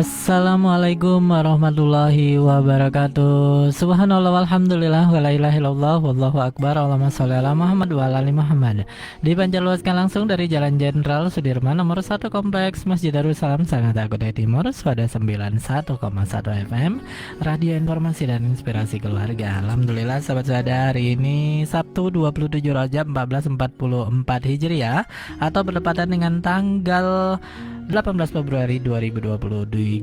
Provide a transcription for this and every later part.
Assalamualaikum warahmatullahi wabarakatuh. Subhanallah walhamdulillah wa la ilaha illallah wallahu akbar. Allahumma sholli ala Muhammad wa ala ali Muhammad. Dipancarluaskan langsung dari Jalan Jenderal Sudirman nomor 1 Kompleks Masjid Darussalam Sangatta Kutai Timur, Suada 91,1 FM, Radio Informasi dan Inspirasi Keluarga. Alhamdulillah sahabat sada, hari ini Sabtu 27 Rajab 1444 Hijriah atau bertepatan dengan tanggal 18 Februari 2023.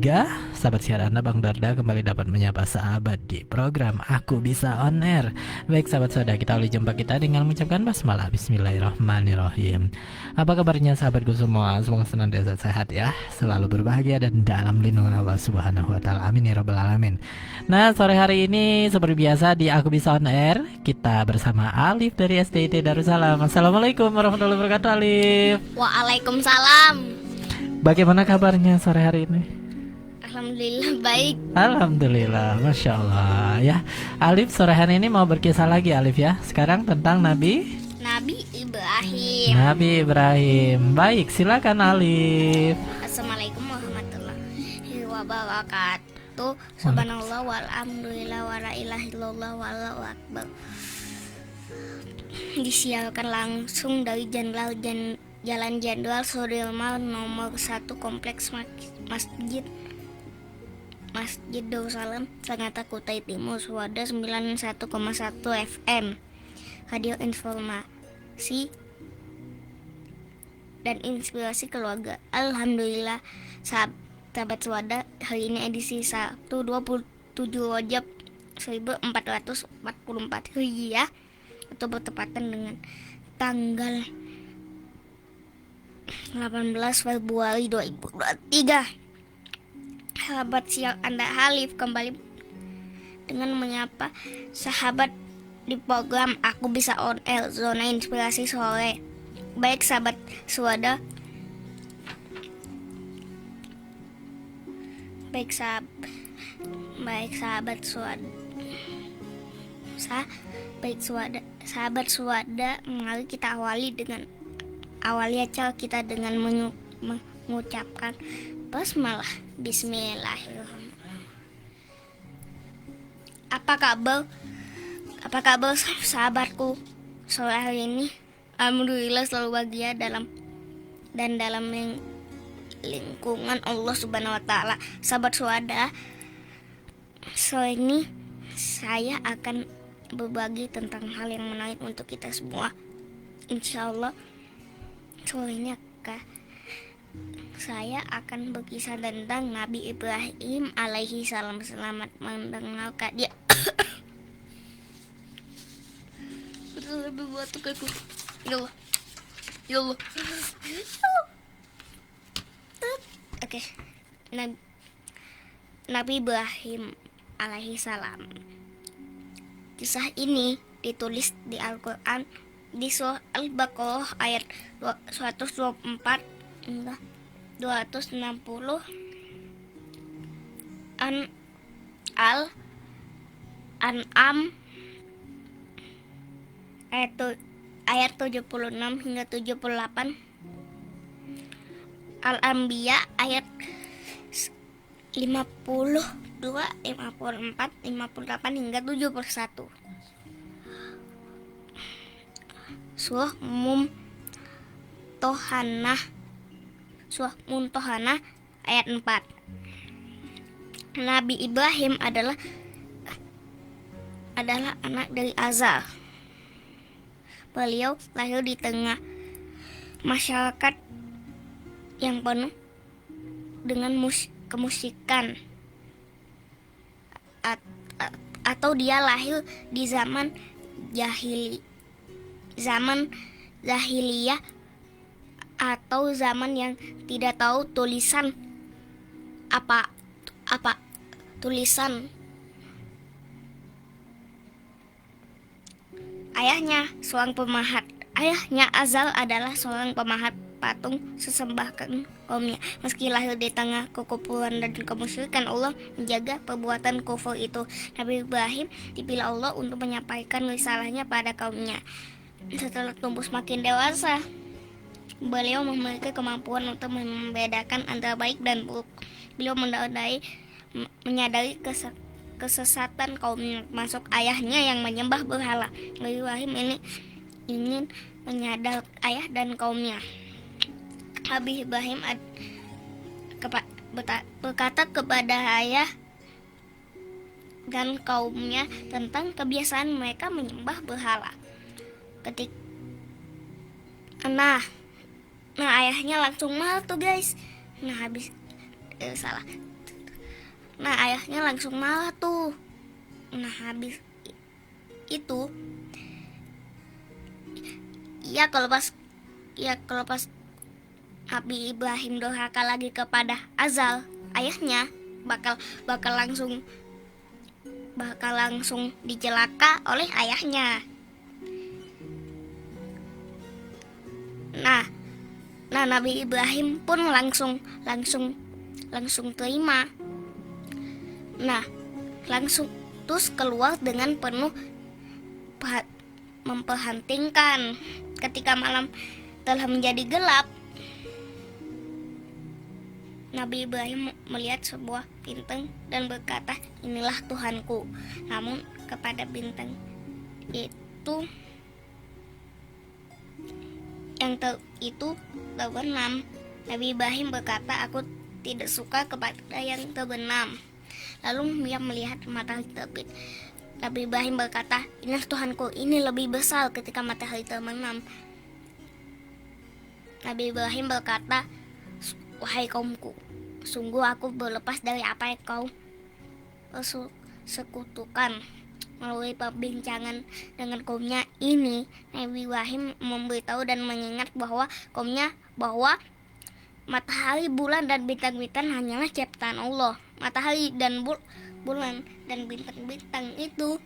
Sahabat siar Anda Bang Darda kembali dapat menyapa sahabat di program Aku Bisa On Air. Baik sahabat saudara, kita awali jumpa kita dengan mengucapkan basmalah. Bismillahirrahmanirrahim. Apa kabarnya sahabatku semua? Semoga senantiasa sehat ya, selalu berbahagia dan dalam lindungan Allah Subhanahu wa taala. Amin ya rabbal alamin. Nah, sore hari ini seperti biasa di Aku Bisa On Air kita bersama Alif dari SDIT Darussalam. Assalamualaikum warahmatullahi wabarakatuh, Alif. Waalaikumsalam. Bagaimana kabarnya sore hari ini? Alhamdulillah baik. Alhamdulillah, Masya Allah ya. Alif, sore hari ini mau berkisah lagi Alif ya. Sekarang tentang Nabi Ibrahim. Nabi Ibrahim. Baik, silakan Alif. Assalamualaikum warahmatullahi wabarakatuh. Subhanallah walhamdulillah wa la ilaha illallah wallahu akbar. Disiarkan langsung dari Jalan Jenderal Sudirman nomor 1 Kompleks Masjid Darussalam Sangatta Kutai Timur, Suada 91,1 FM, Radio Informasi dan Inspirasi Keluarga. Alhamdulillah sahabat Suada, hari ini edisi Sabtu 27 Rajab 1444 Hijriah atau bertepatan dengan tanggal 18 Februari 2023. Sahabat siang Anda Halif kembali dengan menyapa sahabat di program Aku Bisa On Air, Zona Inspirasi Sore. Baik sahabat Suada, baik sahabat Suada, mari kita awali acara kita dengan mengucapkan basmalah. Bismillahirrahmanirrahim. Apa kabar sahabatku sore hari ini? Alhamdulillah selalu bahagia dalam lingkungan Allah Subhanahu wa taala. Sahabat Suada, sore ini saya akan berbagi tentang hal yang menarik untuk kita semua. Insyaallah sore ini saya akan berkisah tentang Nabi Ibrahim alaihi salam. Selamat mendengarkan dia. Lebih batuk aku. Ya Allah. Oke. Nabi Ibrahim alaihi salam. Kisah ini ditulis di Al-Qur'an di surah Al-Baqarah ayat 124 hingga 260, Al-An'am ayat 76 hingga 78, Al-Anbiya ayat 52, 54, 58 hingga 71. Surah Mumtohanah ayat 4. Nabi Ibrahim adalah anak dari Azar. Beliau lahir di tengah masyarakat yang penuh dengan kemusikan, atau dia lahir di zaman jahiliyah atau zaman yang tidak tahu tulisan tulisan. Ayahnya Azal adalah seorang pemahat patung sesembahkan kaumnya. Meski lahir di tengah kekufuran dan kemusyrikan, Allah menjaga perbuatan kufur itu. Nabi Ibrahim dipilih Allah untuk menyampaikan risalahnya pada kaumnya. Setelah tumbuh semakin dewasa, beliau memiliki kemampuan untuk membedakan antara baik dan buruk. Beliau menyadari kesesatan kaumnya, masuk ayahnya yang menyembah berhala. Nabi Ibrahim ini ingin menyadar ayah dan kaumnya. Nabi Ibrahim berkata kepada ayah dan kaumnya tentang kebiasaan mereka menyembah berhala. Nah ayahnya langsung marah tuh guys. Nah ayahnya langsung marah tuh. Nah habis itu kalau pas Nabi Ibrahim durhaka lagi kepada Azal, ayahnya bakal langsung dicelaka oleh ayahnya. Nah Nabi Ibrahim pun langsung terima. Nah langsung terus keluar dengan penuh memperhatikan. Ketika malam telah menjadi gelap, Nabi Ibrahim melihat sebuah bintang dan berkata, inilah Tuhanku. Namun kepada bintang itu terbenam. Nabi Ibrahim berkata, aku tidak suka kepada yang terbenam. Lalu dia melihat matahari terbit. Nabi Ibrahim berkata, inilah Tuhanku, ini lebih besar. Ketika matahari terbenam, Nabi Ibrahim berkata, wahai kaumku, sungguh aku berlepas dari apa yang kau sekutukan. Melalui perbincangan dengan kaumnya ini, Nabi Ibrahim memberitahu dan mengingat bahwa matahari, bulan, dan bintang-bintang hanyalah ciptaan Allah. Matahari dan bulan dan bintang-bintang itu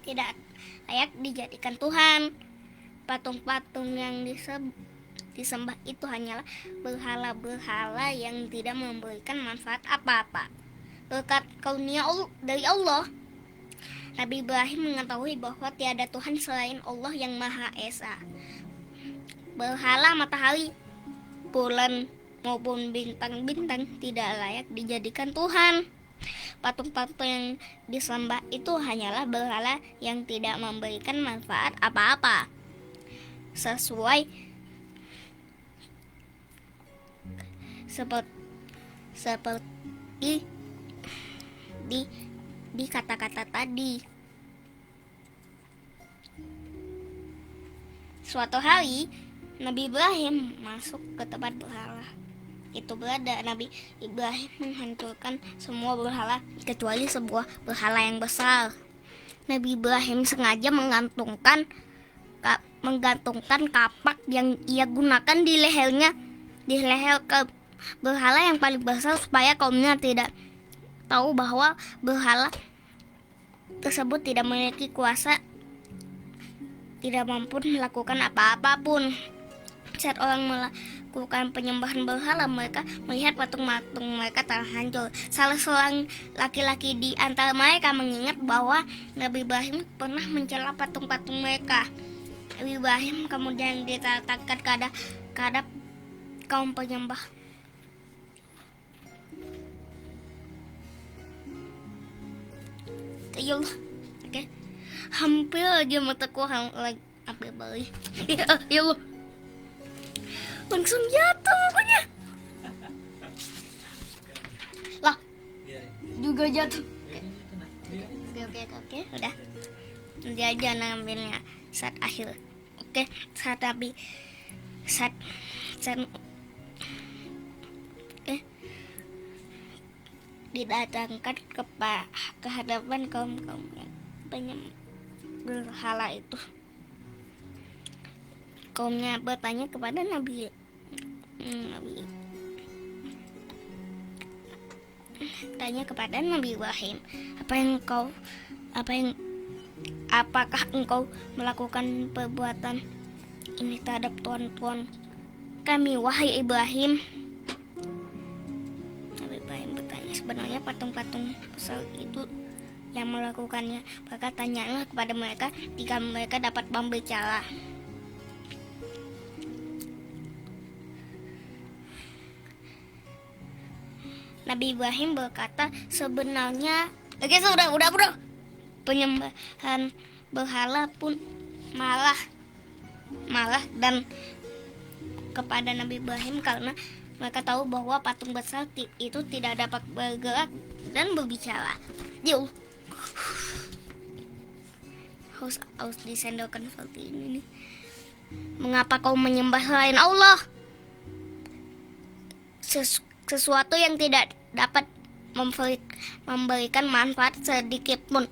tidak layak dijadikan Tuhan. Patung-patung yang disembah itu hanyalah berhala-berhala yang tidak memberikan manfaat apa-apa. Berkat karunia dari Allah, Nabi Ibrahim mengetahui bahwa tiada Tuhan selain Allah yang Maha Esa. Berhala matahari, bulan, maupun bintang-bintang tidak layak dijadikan Tuhan. Patung-patung yang disembah itu hanyalah berhala yang tidak memberikan manfaat apa-apa. Seperti di kata-kata tadi. Suatu hari Nabi Ibrahim masuk ke tempat berhala itu berada. Nabi Ibrahim menghancurkan semua berhala kecuali sebuah berhala yang besar. Nabi Ibrahim sengaja menggantungkan kapak yang ia gunakan di leher ke berhala yang paling besar supaya kaumnya tidak tahu bahwa berhala tersebut tidak memiliki kuasa, tidak mampu melakukan apa-apapun. Saat orang melakukan penyembahan berhala, mereka melihat patung-patung mereka terhancur. Salah seorang laki-laki di antara mereka mengingat bahwa Nabi Ibrahim pernah mencela patung-patung mereka. Nabi Ibrahim kemudian diletakkan ke hadap kaum penyembah. Ya Allah, oke. Hampir aja mataku hampir balik. Ya Allah, langsung jatuh pokoknya. Lah, juga jatuh. Oke, udah. Nanti aja ngambilnya saat akhir. Oke, saat didatangkan ke hadapan kaum penyembah berhala itu. Kaumnya bertanya kepada Nabi Ibrahim, apakah engkau melakukan perbuatan ini terhadap tuan-tuan kami, wahai Ibrahim? Nabi Ibrahim bertanya, sebenarnya patung-patung besar itu yang melakukannya. Maka tanyalah kepada mereka jika mereka dapat berbicara. Nabi Ibrahim berkata, sebenarnya oke, sudah bro, penyembahan berhala pun malah dan kepada Nabi Ibrahim karena mereka tahu bahwa patung besar itu tidak dapat bergerak dan berbicara. Yuk, harus disendokkan seperti ini nih. Mengapa kau menyembah selain Allah? Sesuatu yang tidak dapat memberikan manfaat sedikit pun,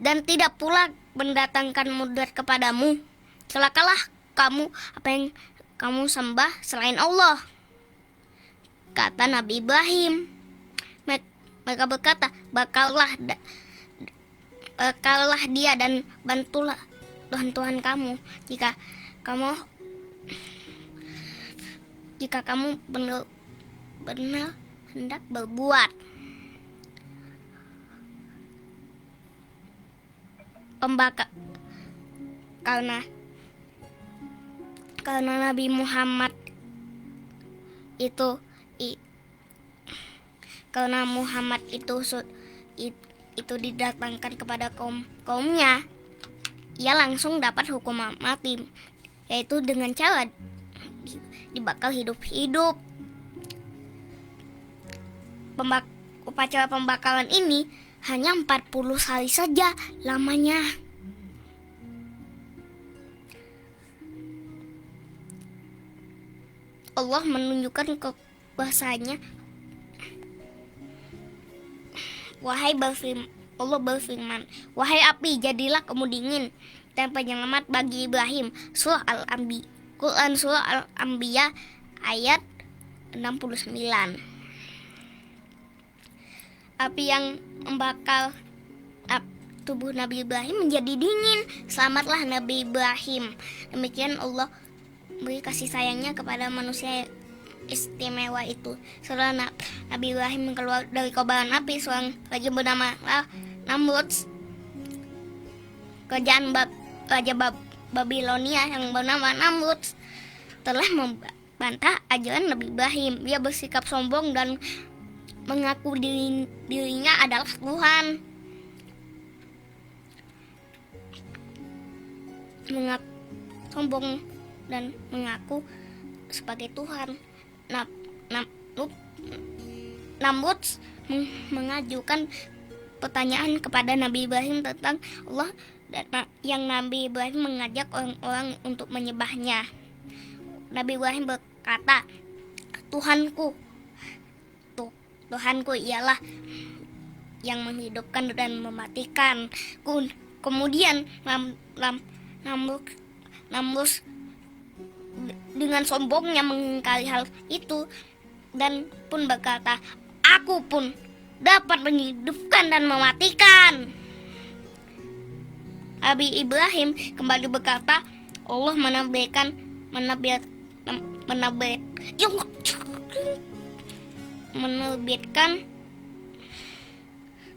dan tidak pula mendatangkan mudarat kepadamu. Celakalah kamu apa yang kamu sembah selain Allah, kata Nabi Ibrahim. Mereka berkata, bakallah dia dan bantulah Tuhan kamu jika kamu benar hendak berbuat. Karena Nabi Muhammad itu didatangkan kepada kaumnya, ia langsung dapat hukuman mati, yaitu dengan cara dibakar hidup-hidup. Upacara pembakaran ini hanya 40 hari saja lamanya. Allah menunjukkan kekuasaannya. Allah berfirman, wahai api, jadilah kamu dingin dan penyelamat bagi Ibrahim. Quran Surah Al-Anbiya ayat 69. Api yang membakar tubuh Nabi Ibrahim menjadi dingin. Selamatlah Nabi Ibrahim. Demikian Allah beri kasih sayangnya kepada manusia istimewa itu. Setelah Nabi Ibrahim keluar dari kobaran api, seorang raja bernama Namrud, kerajaan Raja Babilonia yang bernama Namrud, telah membantah ajaran Nabi Ibrahim. Dia bersikap sombong dan mengaku dirinya adalah Tuhan. Sombong dan mengaku sebagai Tuhan. Namrud mengajukan pertanyaan kepada Nabi Ibrahim tentang Allah, dan yang Nabi Ibrahim mengajak orang-orang untuk menyembahnya. Nabi Ibrahim berkata, Tuhanku ialah yang menghidupkan dan mematikan. Kemudian Namrud dengan sombongnya mengingkari hal itu dan pun berkata, aku pun dapat menghidupkan dan mematikan. Nabi Ibrahim kembali berkata, Allah menerbitkan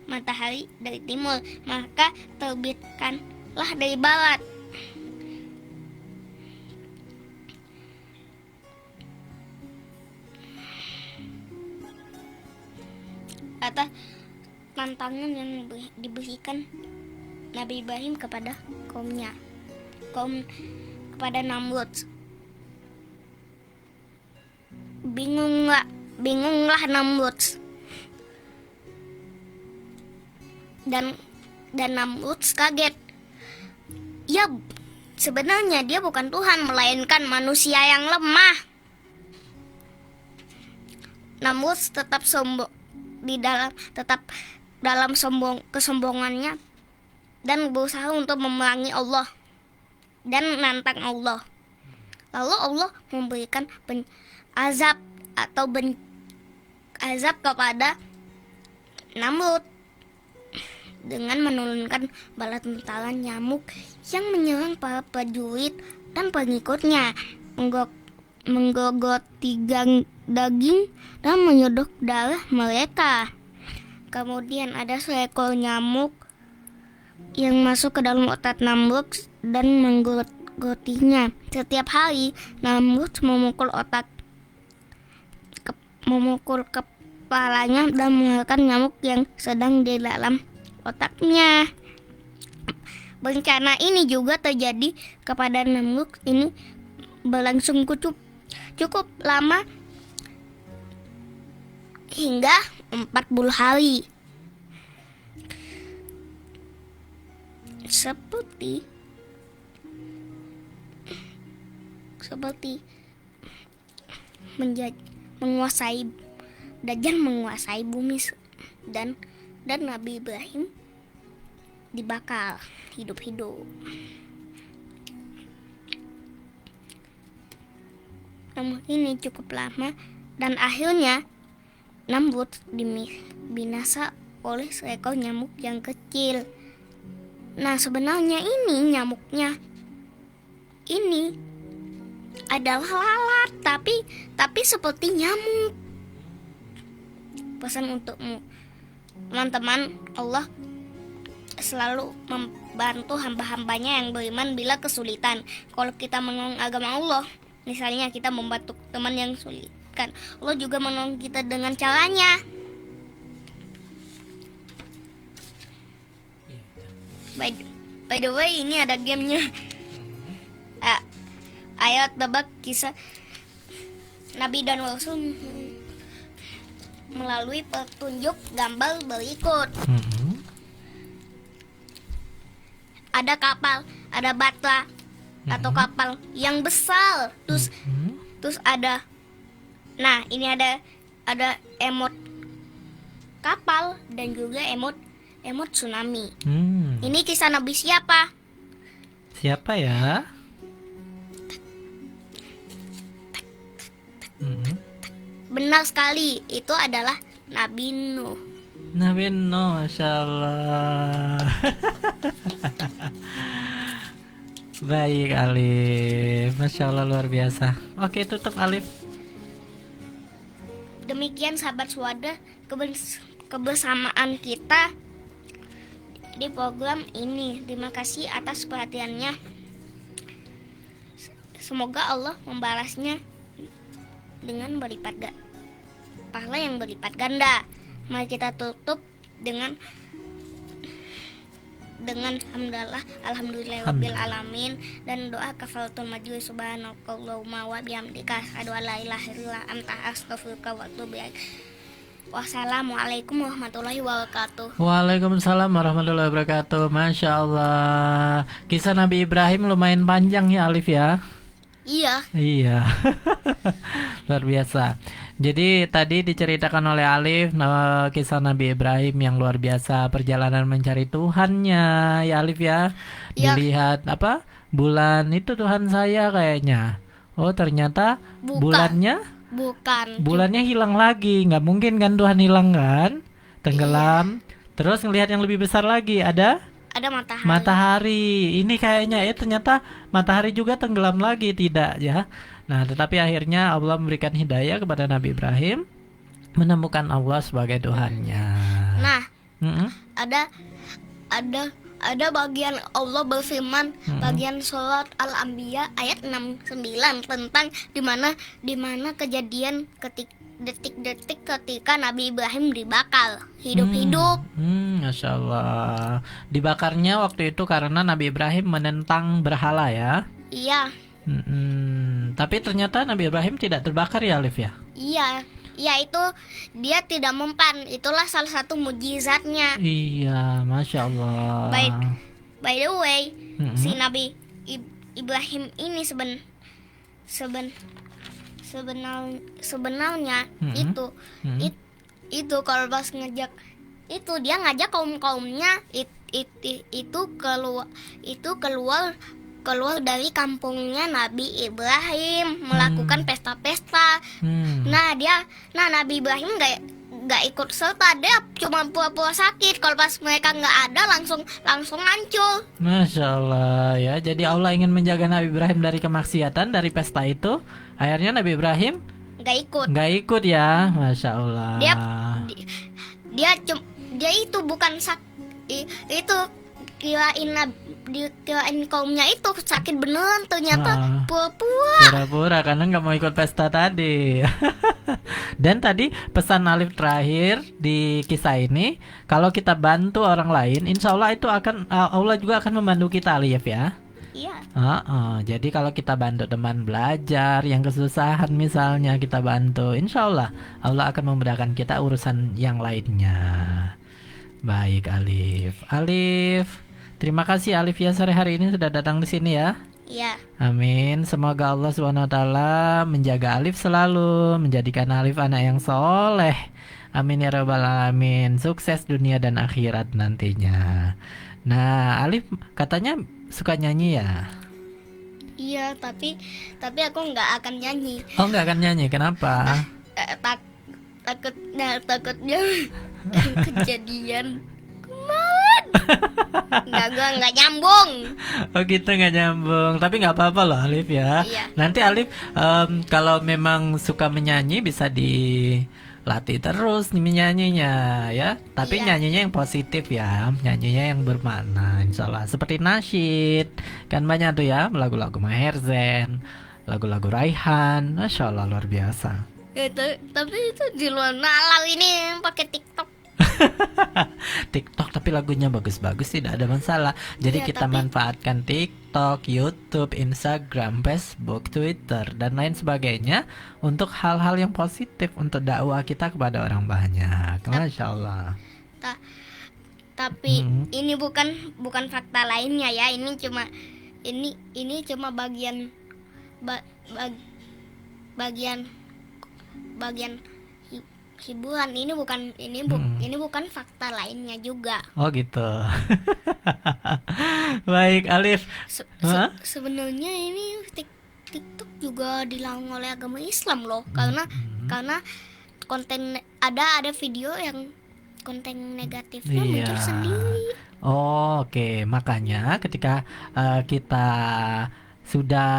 matahari dari timur, maka terbitkanlah dari barat. Atas tantangan yang diberikan Nabi Ibrahim kepada kepada Namrud. Bingunglah Namrud. Dan Namrud kaget. Ya, sebenarnya dia bukan Tuhan, melainkan manusia yang lemah. Namrud tetap dalam kesombongannya dan berusaha untuk memerangi Allah dan menantang Allah. Lalu Allah memberikan azab kepada Namrud dengan menurunkan bala tentara nyamuk yang menyerang para prajurit dan pengikutnya, menggogoti daging dan menyedot darah mereka. Kemudian ada seekor nyamuk yang masuk ke dalam otak Namrud dan menggotinya. Setiap hari Namrud memukul otak memukul kepalanya dan mengeluarkan nyamuk yang sedang di dalam otaknya. Bencana ini juga terjadi kepada Namrud. Ini berlangsung cukup lama, hingga 40 hari. Seperti menguasai Dajjal menguasai bumi, dan Nabi Ibrahim dibakar hidup-hidup. Namun ini cukup lama, dan akhirnya Namrud binasa oleh seekor nyamuk yang kecil. Nah, sebenarnya ini nyamuknya ini adalah lalat, tapi seperti nyamuk. Pesan untukmu, teman-teman, Allah selalu membantu hamba-hambanya yang beriman bila kesulitan. Kalau kita menolong agama Allah, misalnya kita membantu teman yang sulit, kan Allah juga menolong kita dengan caranya. By the way, ini ada gamenya. Ayat tebak kisah Nabi dan Rasul melalui petunjuk gambar berikut. Ada kapal, ada bata atau kapal yang besar. Terus ada, nah ini ada emot kapal dan juga emot tsunami. Ini kisah Nabi siapa? Siapa ya? Benar sekali, itu adalah Nabi Nuh. Nabi Nuh, Masya Allah. Baik Alif, Masya Allah, luar biasa. Oke, tutup Alif. Demikian sahabat Suada, kebersamaan kita di program ini. Terima kasih atas perhatiannya. Semoga Allah membalasnya dengan pahala yang berlipat ganda. Mari kita tutup dengan alhamdulillahirabbil alamin dan doa kafaratul majlis subhanakallahumma wa bihamdika asyhadu an la ilaha illa anta astaghfiruka wa atubu ilaik. Wassalamualaikum warahmatullahi wabarakatuh. Waalaikumsalam warahmatullahi wabarakatuh. Masya Allah, kisah Nabi Ibrahim lumayan panjang ya Alif ya. Iya. Luar biasa. Jadi tadi diceritakan oleh Alif kisah Nabi Ibrahim yang luar biasa, perjalanan mencari Tuhannya ya Alif ya. Dilihat apa? Bulan itu Tuhan saya kayaknya. Oh, ternyata bulannya bulannya hilang lagi. Nggak mungkin kan Tuhan hilang kan? Tenggelam. Terus ngelihat yang lebih besar lagi, ada matahari. Ini kayaknya ternyata matahari juga tenggelam lagi, tidak ya. Nah, tetapi akhirnya Allah memberikan hidayah kepada Nabi Ibrahim menemukan Allah sebagai Tuhannya. Nah, ada bagian Allah berfirman, bagian surat Al-Anbiya ayat 69 tentang di mana kejadian detik-detik ketika Nabi Ibrahim dibakar hidup-hidup. Masya Allah. Dibakarnya waktu itu karena Nabi Ibrahim menentang berhala ya. Iya. Tapi ternyata Nabi Ibrahim tidak terbakar ya Alif ya. Iya, itu dia tidak mempan. Itulah salah satu mukjizatnya. Iya, Masya Allah. By the way, si Nabi Ibrahim ini sebenarnya itu kalau pas ngejak itu dia ngajak kaumnya itu keluar dari kampungnya Nabi Ibrahim melakukan pesta-pesta. Nah Nabi Ibrahim nggak ikut serta, dia cuma pura-pura sakit. Kalau pas mereka nggak ada langsung hancur. Masya Allah ya. Jadi Allah ingin menjaga Nabi Ibrahim dari kemaksiatan, dari pesta itu. Akhirnya Nabi Ibrahim nggak ikut ya. Masya Allah. Dia itu bukan itu dikirain kaumnya itu sakit beneran, ternyata Ah, pura-pura. pura-pura karena nggak mau ikut pesta tadi. Dan tadi pesan Alif terakhir di kisah ini, kalau kita bantu orang lain, insya Allah itu akan Allah juga akan membantu kita, Alif ya. Iya. Jadi kalau kita bantu teman belajar yang kesusahan misalnya kita bantu, insya Allah Allah akan memudahkan kita urusan yang lainnya. Baik Alif, terima kasih Alif ya sore hari ini sudah datang di sini ya. Iya. Amin. Semoga Allah SWT menjaga Alif selalu, menjadikan Alif anak yang soleh. Amin ya rabbal alamin. Sukses dunia dan akhirat nantinya. Nah, Alif katanya suka nyanyi ya? Iya, tapi aku nggak akan nyanyi. Oh, nggak akan nyanyi. Kenapa? Takutnya kejadian nggak nyambung. Oh gitu nggak nyambung. Tapi nggak apa-apa loh Alif ya. Iya. Nanti Alif kalau memang suka menyanyi bisa dilatih terus nih menyanyinya ya. Tapi Iya. nyanyinya yang positif ya, nyanyinya yang bermakna insya Allah. Seperti nasyid kan banyak tuh ya, lagu-lagu Maher Zain, lagu-lagu Raihan, masya Allah luar biasa. Tapi itu di luar nalar, ini pakai TikTok. TikTok tapi lagunya bagus-bagus tidak ada masalah. Jadi Iya, kita tapi- manfaatkan TikTok, YouTube, Instagram, Facebook, Twitter dan lain sebagainya untuk hal-hal yang positif untuk dakwah kita kepada orang banyak. Masya Allah. Tapi Hmm. ini bukan fakta lainnya ya. Ini cuma bagian bagian hiburan. Ini bukan fakta lainnya juga. Oh gitu. Baik Alif. Hah? Sebenarnya ini TikTok juga dilarang oleh agama Islam loh, karena konten ada video yang konten negatifnya Iya. muncul sendiri. Oh, oke. Makanya ketika kita sudah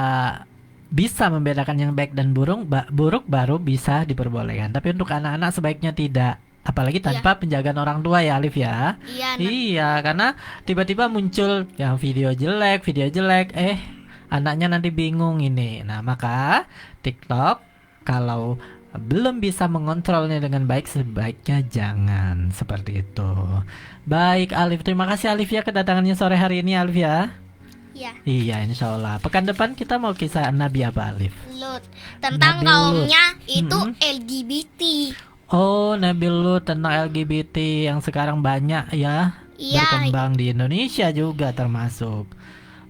bisa membedakan yang baik dan buruk baru bisa diperbolehkan. Tapi untuk anak-anak sebaiknya tidak. Apalagi tanpa penjagaan orang tua ya Alif ya. Iya, Iya, karena tiba-tiba muncul yang video jelek, anaknya nanti bingung ini. Nah, maka TikTok kalau belum bisa mengontrolnya dengan baik sebaiknya jangan seperti itu. Baik Alif, terima kasih Alif ya kedatangannya sore hari ini Alif ya. ya. Iya, insya Allah. Pekan depan kita mau kisah Nabi apa Alif? Lut tentang Nabi Lut. kaumnya itu Mm-mm. LGBT. Oh, Nabi Lut tentang LGBT yang sekarang banyak ya Iya. berkembang di Indonesia juga termasuk.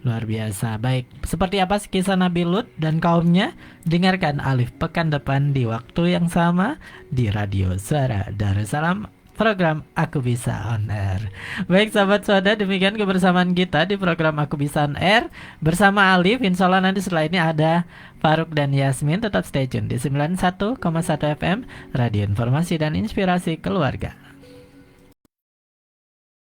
Luar biasa. Baik, seperti apa sih kisah Nabi Lut dan kaumnya? Dengarkan Alif pekan depan di waktu yang sama di Radio Suara Darussalam, program Aku Bisa On Air. Baik sahabat Suada, demikian kebersamaan kita di program Aku Bisa On Air bersama Alif. Insya Allah nanti setelah ini ada Faruk dan Yasmin. Tetap stay tune di 91,1 FM Radio Informasi dan Inspirasi Keluarga.